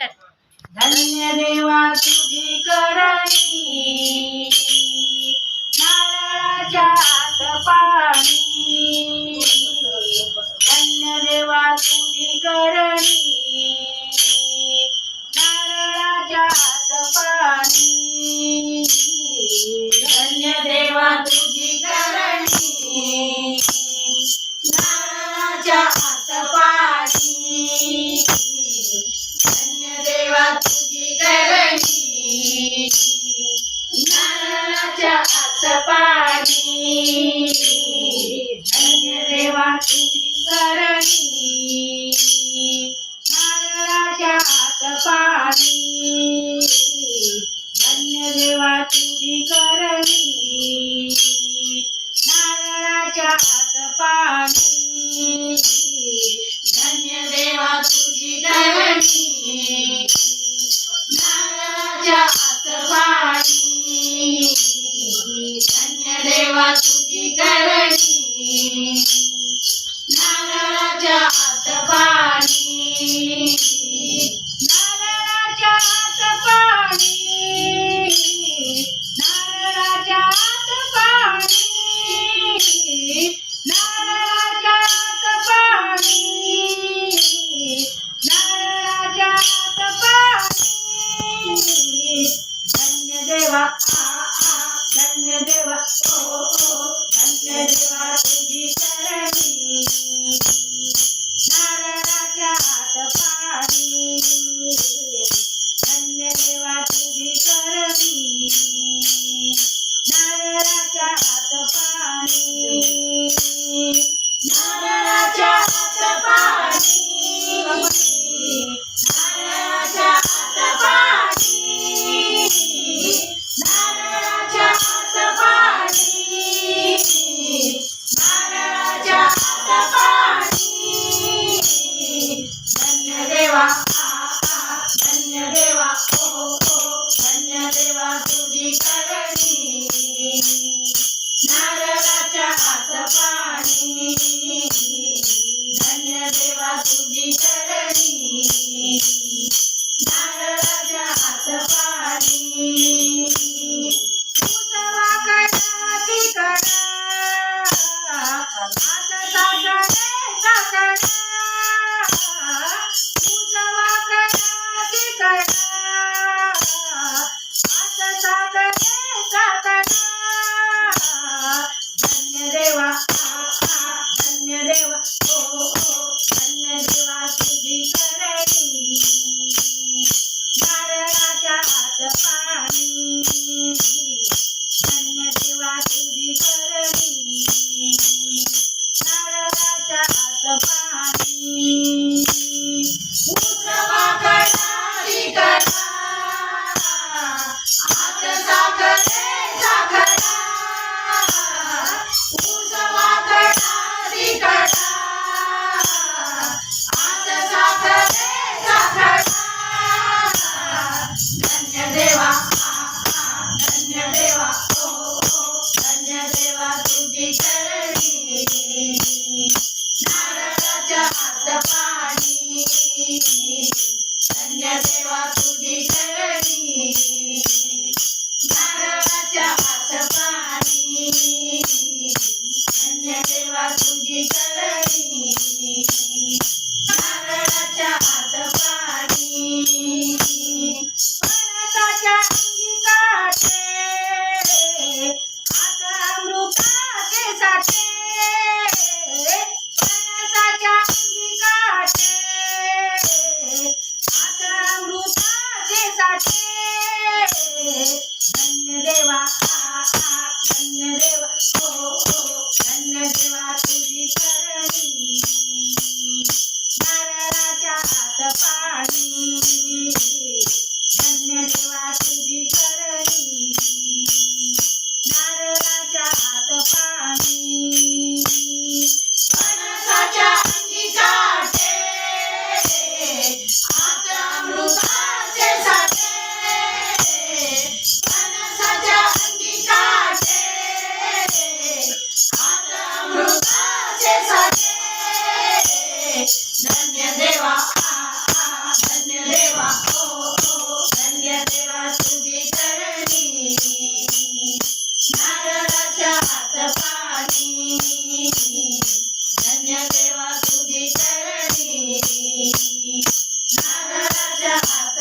धन्य देवा तुझी करणी, नारळाच्या आत पाणी. धन्य देवा तुझी करणी, नारळाच्या आत पाणी. धन्य देवा तुझी करणी, नारळाच्या आत पाणी. धन्य देवा तुझी करणी, नारळाच्या आत पाणी. धन्य देवा तुझी करणी, नारळाच्या आत पाणी. धन्य देवा तुझी करणी, नारळाच्या आत पाणी. धन्य देवा तुझी करणी, नारळाच्या आत पाणी. धन्य देवा तुझी करणी, नारळाच्या आत पाणी. नारळाच्या आत पाणी, नारळाच्या आत पाणी. नारळाच्या आत पाणी, नारळाच्या आत पाणी. धन्य देवा धन्य देवा धन्य देवा तुझी करणी, नारळाच्या आत पाणी. धन्य देवा तुझी करणी, नारळाच्या आत पाणी. नारळाच्या आत पाणी, नारळाच्या आत पाणी. नारळाच्या आत पाणी, नारळाच्या आत पाणी. धन्य देवा धन्य देवा धन्य देवा तुझी करणी, नारळाच्या आत पाणी. धन्य देवा तुझी करणी, नारळाच्या आत पाणी. उजवा कडा तिकडा, हाताचा कडेचा कडा. उजवा कडा तिकडा,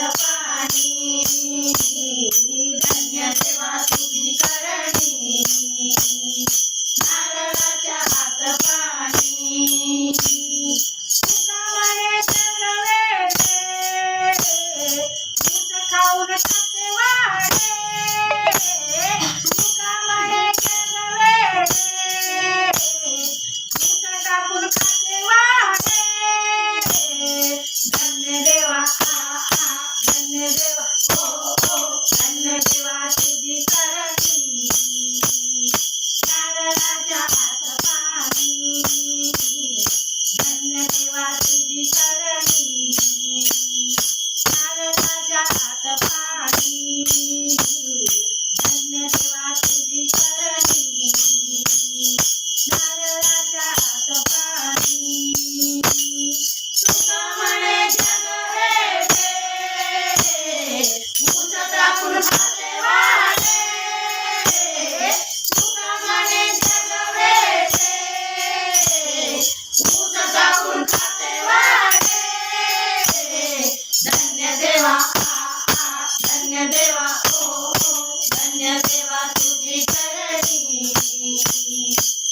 पाणी धन्य देवा तुझी करणी नारळाच्या हात पाणी तुका म्हणे जग वेडे दूध खाऊन खाते वाडे तुका म्हणे जग वेडे दूध टाकून खाते वाडे धन्य देवा धन्य देवा धन्य देवा तुझी करणी नारळाच्या हात पाणी धन्य देवा तुझी करणी नारळाच्या हात पाणी धन्य देवा तुझी करणी नारळाच्या हात पाणी तुका म्हणे जग वेडे ऊस टाकून खाते वाडे तुका म्हणे जग वेडे ऊस टाकून खाते वाडे धन्य देवा धन्य देवा धन्य देवा तुझी करणी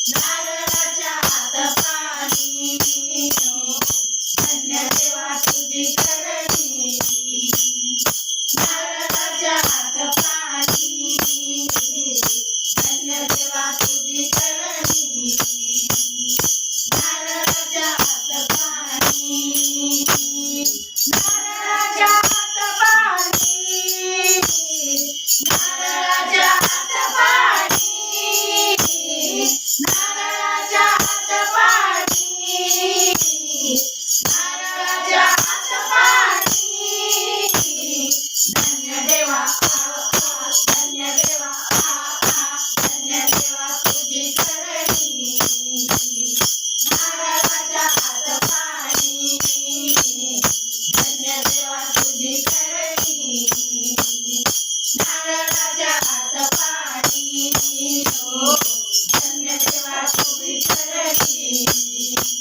नारळाच्या हात पाणी धन्य देवा तुझी करणी नारळाच्या हात पाणी धन्य देवा तुझी करणी नारळाच्या हात पाणी नारळाच्या हात पाणी नारळाच्या हात पाणी नारळाच्या हात पाणी नारळाच्या हात पाणी धन्य देवा धन्य देवा धन्य देवा तुझी करणी नारळाच्या हात पाणी धन्य देवा तुझी करणी नारळाच्या हात पाणी धन्य देवा तुझी करणी